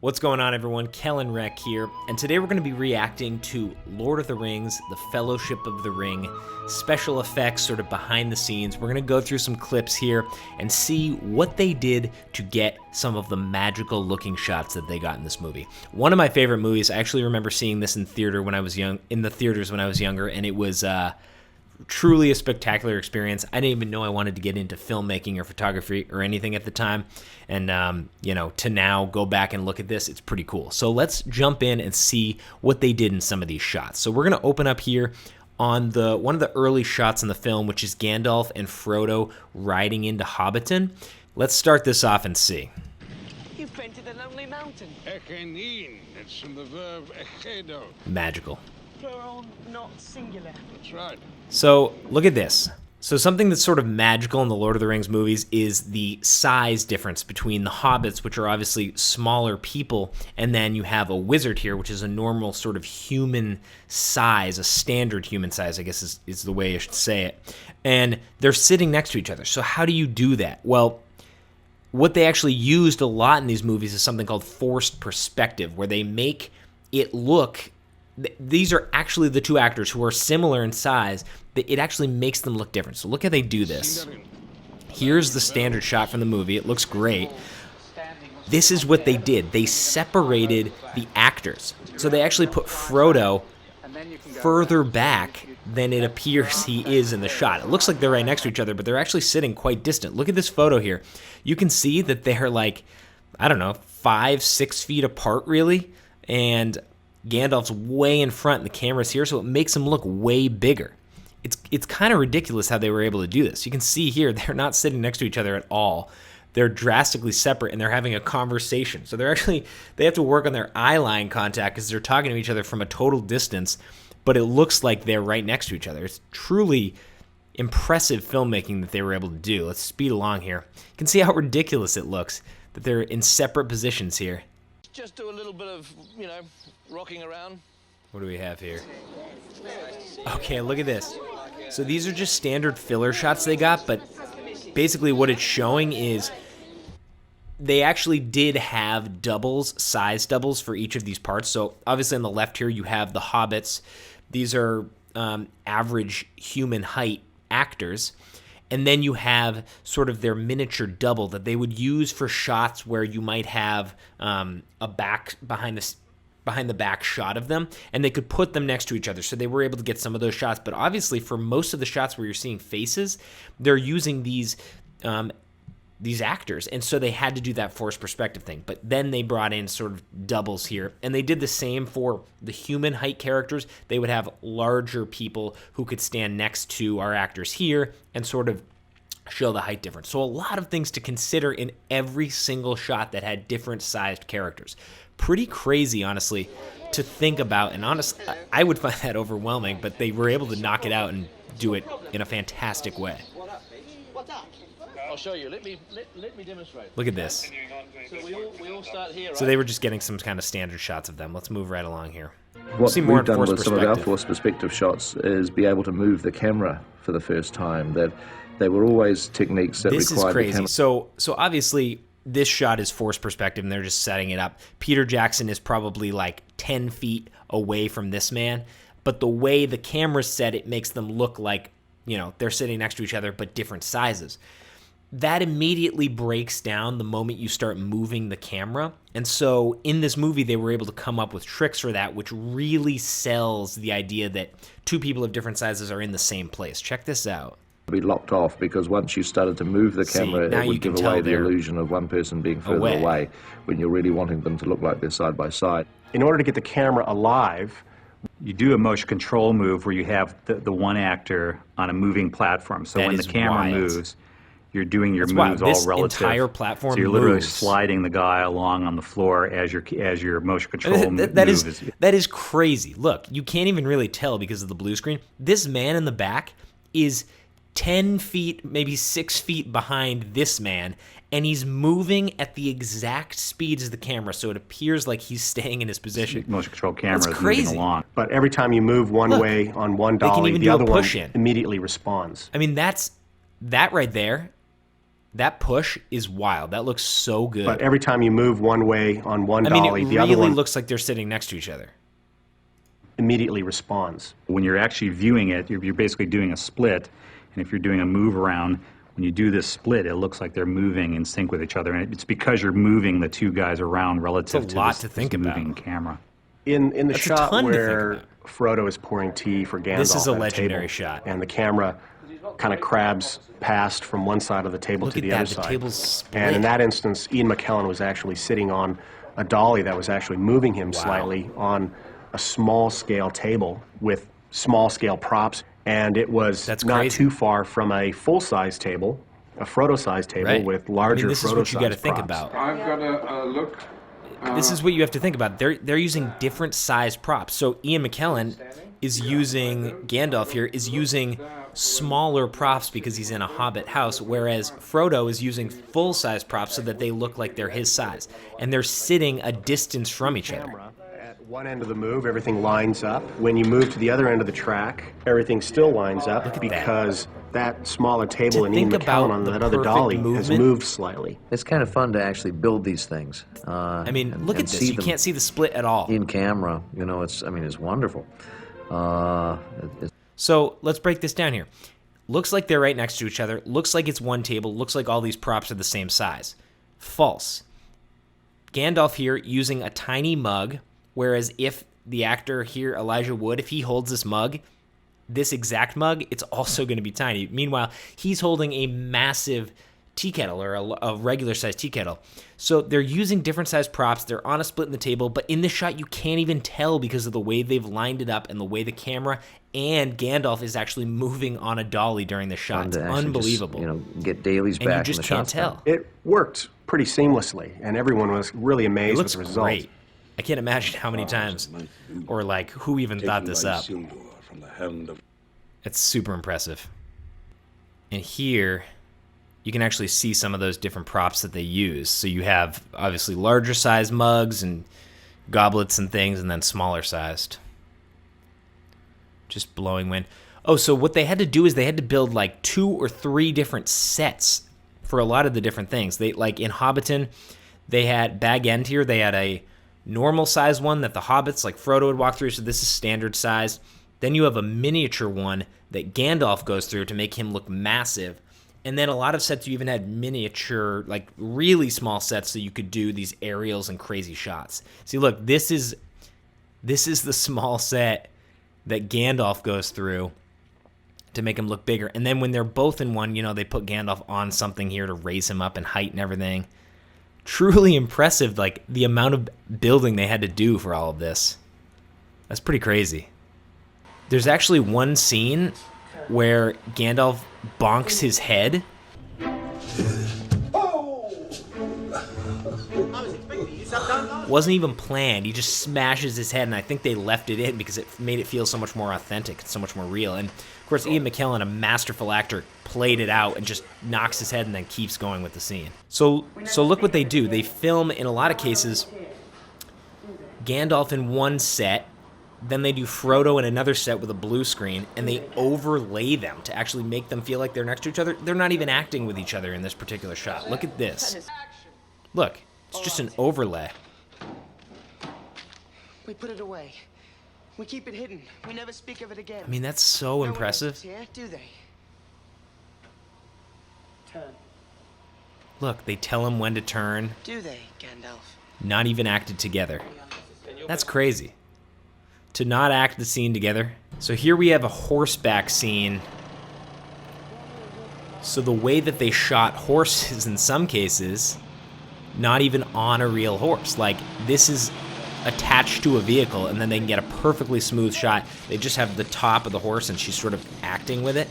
What's going on, everyone? Kellan Reck here, and today we're going to be reacting to Lord of the Rings, The Fellowship of the Ring, special effects sort of behind the scenes. We're going to go through some clips here and see what they did to get some of the magical looking shots that they got in this movie. One of my favorite movies, I actually remember seeing this in theaters when I was younger, and it was truly a spectacular experience. I didn't even know I wanted to get into filmmaking or photography or anything at the time. And, to now go back and look at this, it's pretty cool. So let's jump in and see what they did in some of these shots. So we're going to open up here on one of the early shots in the film, which is Gandalf and Frodo riding into Hobbiton. Let's start this off and see. You've been to the Lonely Mountain. Echenin. It's from the verb echedo. Magical. Plural, not singular. That's right. So look at this. So something that's sort of magical in the Lord of the Rings movies is the size difference between the hobbits, which are obviously smaller people, and then you have a wizard here, which is a normal sort of human size, a standard human size, I guess is the way I should say it. And they're sitting next to each other. So how do you do that? Well, what they actually used a lot in these movies is something called forced perspective, where they make it look... These are actually the two actors who are similar in size, but it actually makes them look different. So look how they do this. Here's the standard shot from the movie. It looks great. This is what they did. They separated the actors. So they actually put Frodo further back than it appears he is in the shot. It looks like they're right next to each other, but they're actually sitting quite distant. Look at this photo here. You can see that they're like, 5-6 feet apart, really. And Gandalf's way in front and the camera's here, so it makes him look way bigger. It's kind of ridiculous how they were able to do this. You can see here, they're not sitting next to each other at all. They're drastically separate, and they're having a conversation. So they have to work on their eye line contact because they're talking to each other from a total distance, but it looks like they're right next to each other. It's truly impressive filmmaking that they were able to do. Let's speed along here. You can see how ridiculous it looks that they're in separate positions here. Just do a little bit of, rocking around. What do we have here? Okay, look at this. So these are just standard filler shots they got, but basically what it's showing is they actually did have size doubles for each of these parts. So obviously on the left here you have the hobbits. These are average human height actors. And then you have sort of their miniature double that they would use for shots where you might have a back behind the back shot of them, and they could put them next to each other. So they were able to get some of those shots. But obviously for most of the shots where you're seeing faces, they're using these actors, and so they had to do that forced perspective thing. But then they brought in sort of doubles here, and they did the same for the human height characters. They would have larger people who could stand next to our actors here and sort of show the height difference. So a lot of things to consider in every single shot that had different sized characters. Pretty crazy, honestly, to think about, and honestly, I would find that overwhelming, but they were able to knock it out and do it in a fantastic way. I'll show you. Let me demonstrate. Look at this. So we all start here, right? So they were just getting some kind of standard shots of them. Let's move right along here. What see more we've done forced with some of our perspective. forced perspective shots is be able to move the camera for the first time. That they were always techniques that This is required the crazy. camera. So obviously this shot is forced perspective, and they're just setting it up. Peter Jackson is probably like 10 feet away from this man, but the way the camera's set, it makes them look like, they're sitting next to each other, but different sizes. That immediately breaks down the moment you start moving the camera. And so in this movie, they were able to come up with tricks for that, which really sells the idea that two people of different sizes are in the same place. Check this out. Be locked off, because once you started to move the camera, now it you would can give tell away the they're illusion of one person being further away when you're really wanting them to look like they're side by side. In order to get the camera alive, you do a motion control move where you have the one actor on a moving platform. So That when the is camera wild. moves, you're doing your That's moves wild. all This relative. entire platform so you're literally moves. sliding the guy along on the floor as your motion control move That is crazy. Look, you can't even really tell because of the blue screen. This man in the back is 10 feet, maybe 6 feet behind this man, and he's moving at the exact speed as the camera, so it appears like he's staying in his position. Motion control camera That's is crazy. moving along. But every time you move one way on one dolly, even the do a other one push-in. immediately responds. I mean, that right there, That push is wild. That looks so good. But every time you move one way on one I mean, dolly, it the other really one looks like they're sitting next to each other. immediately responds. When you're actually viewing it, you're basically doing a split, and if you're doing a move around, when you do this split, it looks like they're moving in sync with each other, and it's because you're moving the two guys around relative It's a to lot this, to think this about. moving camera. In the That's a shot ton to think where about. Frodo is pouring tea for Gandalf This is a at legendary table, shot. and the camera kind of crabs past from one side of the table Look to at the that, other the side. table's split. And in that instance, Ian McKellen was actually sitting on a dolly that was actually moving him Wow. slightly on a small-scale table with small-scale props, and it was That's not crazy. too far from a full-size table, a Frodo-sized table Right. with I larger mean, this is what you got to Frodo-sized think props. about. I've got a look. This is what you have to think about. They're using different size props. So Ian McKellen is using, Gandalf here is using smaller props because he's in a hobbit house, whereas Frodo is using full-size props so that they look like they're his size. And they're sitting a distance from each other. At one end of the move, everything lines up. When you move to the other end of the track, everything still lines up Look at because that smaller table To in Ian think about McKellen on the that other perfect dolly has movement. moved slightly. It's kind of fun to actually build these things. I mean, look at this. You can't see the split at all. in camera. You know, it's wonderful. So let's break this down here. Looks like they're right next to each other. Looks like it's one table. Looks like all these props are the same size. False. Gandalf here using a tiny mug, whereas if the actor here, Elijah Wood, if he holds this mug, this exact mug, it's also going to be tiny. Meanwhile, he's holding a massive tea kettle or a regular sized tea kettle. So they're using different sized props. They're on a split in the table, but in this shot, you can't even tell because of the way they've lined it up and the way the camera and Gandalf is actually moving on a dolly during the shot. It's to actually unbelievable. Just, get dailies and back. you just and the can't shots done. tell. It worked pretty seamlessly, and everyone was really It amazed with looks the result. great. I can't imagine how many times or like who even thought this up. From the hand of It's super impressive. And here, you can actually see some of those different props that they use. So you have obviously larger sized mugs and goblets and things, and then smaller sized. Just blowing wind. Oh, so what they had to do is they had to build like 2 or 3 different sets for a lot of the different things. They like in Hobbiton, they had Bag End here. They had a normal size one that the hobbits like Frodo would walk through. So this is standard size. Then you have a miniature one that Gandalf goes through to make him look massive. And then a lot of sets you even had miniature, like really small sets so you could do these aerials and crazy shots. See, look, this is the small set that Gandalf goes through to make him look bigger. And then when they're both in one, they put Gandalf on something here to raise him up in height and everything. Truly impressive, like the amount of building they had to do for all of this. That's pretty crazy. There's actually one scene where Gandalf bonks his head. Wasn't even planned. He just smashes his head, and I think they left it in because it made it feel so much more authentic and so much more real. And of course, Ian McKellen, a masterful actor, played it out and just knocks his head and then keeps going with the scene. So look what they do. They film, in a lot of cases, Gandalf in one set, then they do Frodo in another set with a blue screen, and they overlay them to actually make them feel like they're next to each other. They're not even acting with each other in this particular shot. Look at this. Look, it's just an overlay. We put it away. We keep it hidden. We never speak of it again. I mean, that's so No one impressive. else is here, do they? Turn. Look, they tell him when to turn, Do they, Gandalf? not even acted together. That's crazy. To not act the scene together. So here we have a horseback scene. So the way that they shot horses in some cases, not even on a real horse. Like, this is attached to a vehicle, and then they can get a perfectly smooth shot. They just have the top of the horse, and she's sort of acting with it.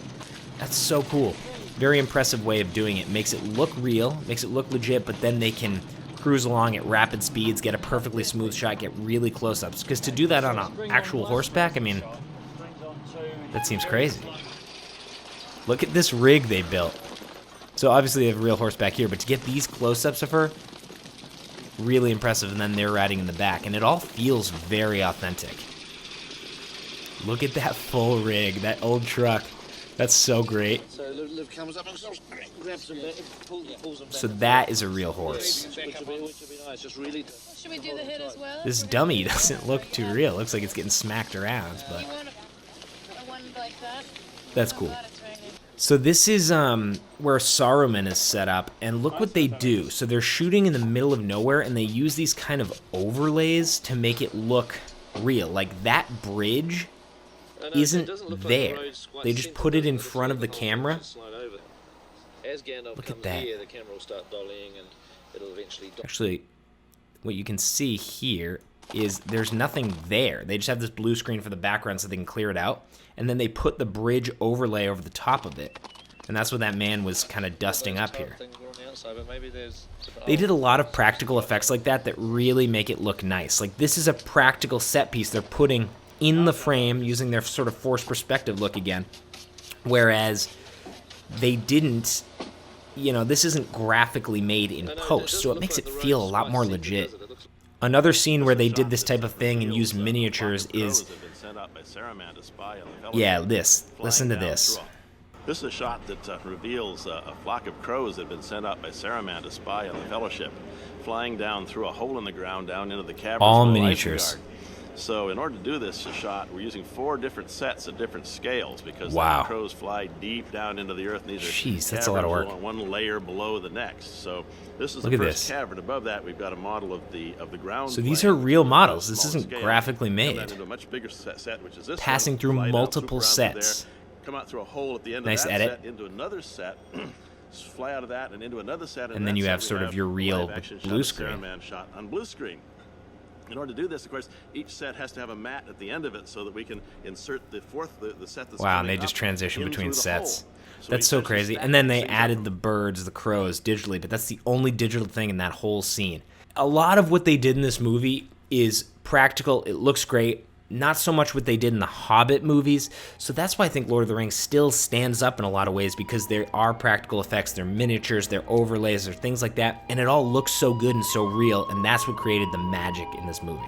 That's so cool. Very impressive way of doing it. Makes it look real, makes it look legit, but then they can cruise along at rapid speeds, get a perfectly smooth shot, get really close-ups. Because to do that on an actual horseback, I mean, that seems crazy. Look at this rig they built. So obviously they have a real horseback here, but to get these close-ups of her, really impressive. And then they're riding in the back, and it all feels very authentic. Look at that full rig, that old truck. That's so great. So Liv comes up and grabs them back, pulls them back. So that is a real horse. Which would be nice, just really. Should we do the hit as well? This dummy doesn't look too real. It looks like it's getting smacked around, but You want a one like that? that's cool. So this is where Saruman is set up, and look what they do. So they're shooting in the middle of nowhere, and they use these kind of overlays to make it look real. Like that bridge isn't there. They just put it in front of the camera. Look at that. Actually, what you can see here is there's nothing there. They just have this blue screen for the background so they can clear it out. And then they put the bridge overlay over the top of it. And that's what that man was kind of dusting up here. They did a lot of practical effects like that that really make it look nice. Like this is a practical set piece they're putting in the frame using their sort of forced perspective look again. Whereas they didn't, you know, this isn't graphically made in post, so it makes it feel a lot more legit. Another scene where they did this type of thing and used miniatures is, yeah, this. Listen to this. This is a shot that reveals a flock of crows that have been sent out by Saruman to spy on the Fellowship, flying down through a hole in the ground down into the cavern. All miniatures. So in order to do this shot, we're using 4 different sets at different scales because wow. the crows fly deep down into the earth. And these jeez, are that's a lot of work. One layer below the next. So this is Look the at first this. cavern. Above that, we've got a model of the ground. So these plane, are real models. small This isn't scale. graphically made. Into a much bigger set, which is this Passing one. through Fly down, multiple swoop around through sets. there, come out through a hole at the end Nice of that edit. set into another set. Fly out of that and into another set. And then you have sort of your real blue screen. Saruman shot on blue screen. In order to do this, of course, each set has to have a mat at the end of it so that we can insert the set that's wow, and they coming just up transition in between through the sets. hole. So That's we so essentially crazy. stack And then these they things added up. the birds, the crows digitally, but that's the only digital thing in that whole scene. A lot of what they did in this movie is practical. It looks great. Not so much what they did in the Hobbit movies. So that's why I think Lord of the Rings still stands up in a lot of ways, because there are practical effects, they're miniatures, they're overlays, they're things like that, and it all looks so good and so real, and that's what created the magic in this movie.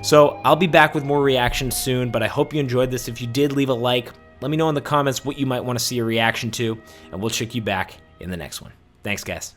So I'll be back with more reactions soon, but I hope you enjoyed this. If you did, leave a like. Let me know in the comments what you might want to see a reaction to, and we'll check you back in the next one. Thanks, guys.